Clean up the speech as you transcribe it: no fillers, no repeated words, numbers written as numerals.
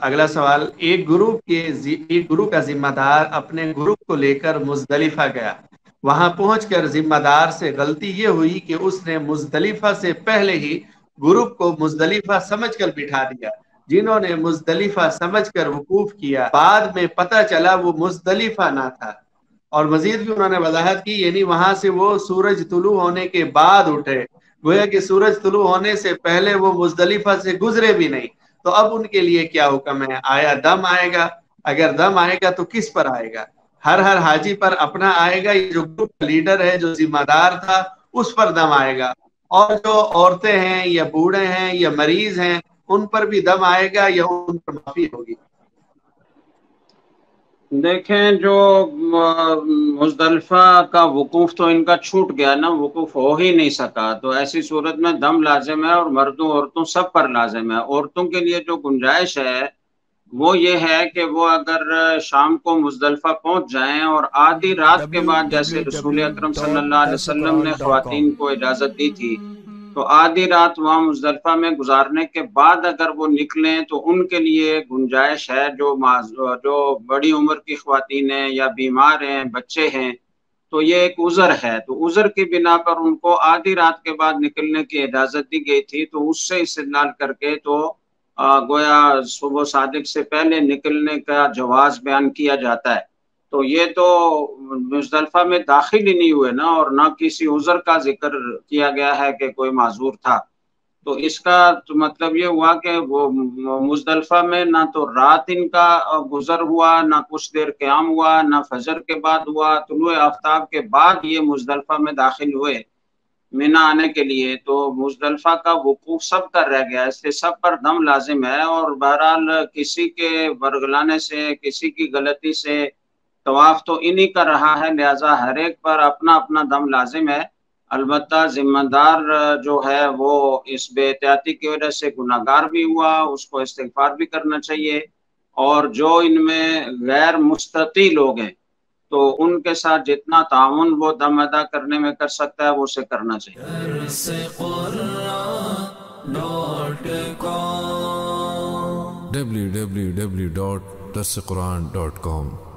اگلا سوال، ایک گروپ کا ذمہ دار اپنے گروپ کو لے کر مزدلفہ گیا، وہاں پہنچ کر ذمہ دار سے غلطی یہ ہوئی کہ اس نے مزدلفہ سے پہلے ہی گروپ کو مزدلفہ سمجھ کر بٹھا دیا۔ جنہوں نے مزدلفہ سمجھ کر وقوف کیا، بعد میں پتہ چلا وہ مزدلفہ نہ تھا۔ اور مزید بھی انہوں نے وضاحت کی، یعنی وہاں سے وہ سورج طلوع ہونے کے بعد اٹھے، گویا کہ سورج طلوع ہونے سے پہلے وہ مزدلفہ سے گزرے بھی نہیں۔ تو اب ان کے لیے کیا حکم ہے؟ آیا دم آئے گا؟ اگر دم آئے گا تو کس پر آئے گا؟ ہر حاجی پر اپنا آئے گا، جو گروپ کا لیڈر ہے، جو ذمہ دار تھا، اس پر دم آئے گا؟ اور جو عورتیں ہیں یا بوڑھے ہیں یا مریض ہیں، ان پر بھی دم آئے گا یا ان پر معافی ہوگی؟ دیکھیں، جو مزدلفہ کا وقوف تو ان کا چھوٹ گیا نا، وقوف ہو ہی نہیں سکا، تو ایسی صورت میں دم لازم ہے، اور مردوں عورتوں سب پر لازم ہے۔ عورتوں کے لیے جو گنجائش ہے وہ یہ ہے کہ وہ اگر شام کو مزدلفہ پہنچ جائیں اور آدھی رات کے بعد، جیسے رسول اکرم صلی اللہ علیہ وسلم نے خواتین کو اجازت دی تھی، تو آدھی رات وہاں مزدلفہ میں گزارنے کے بعد اگر وہ نکلیں تو ان کے لیے گنجائش ہے۔ جو بڑی عمر کی خواتین ہیں یا بیمار ہیں، بچے ہیں، تو یہ ایک عذر ہے، تو عذر کی بنا پر ان کو آدھی رات کے بعد نکلنے کی اجازت دی گئی تھی، تو اس سے استدلال کر کے تو گویا صبح صادق سے پہلے نکلنے کا جواز بیان کیا جاتا ہے۔ تو یہ تو مزدلفہ میں داخل ہی نہیں ہوئے نا، اور نہ کسی عذر کا ذکر کیا گیا ہے کہ کوئی معذور تھا، تو اس کا تو مطلب یہ ہوا کہ وہ مزدلفہ میں نہ تو رات ان کا گزر ہوا، نہ کچھ دیر قیام ہوا، نہ فجر کے بعد ہوا، طلوع آفتاب کے بعد یہ مزدلفہ میں داخل ہوئے مینا آنے کے لیے، تو مزدلفہ کا وقوف سب کا رہ گیا، اس لیے سب پر دم لازم ہے۔ اور بہرحال کسی کے ورگلانے سے، کسی کی غلطی سے طواف تو انہی کا رہا ہے، لہذا ہر ایک پر اپنا اپنا دم لازم ہے۔ البتہ ذمہ دار جو ہے وہ اس بے احتیاطی کی وجہ سے گناہگار بھی ہوا، اس کو استغفار بھی کرنا چاہیے، اور جو ان میں غیر مستطیع لوگ ہیں تو ان کے ساتھ جتنا تعاون وہ دم ادا کرنے میں کر سکتا ہے وہ اسے کرنا چاہیے۔ www.darsequran.com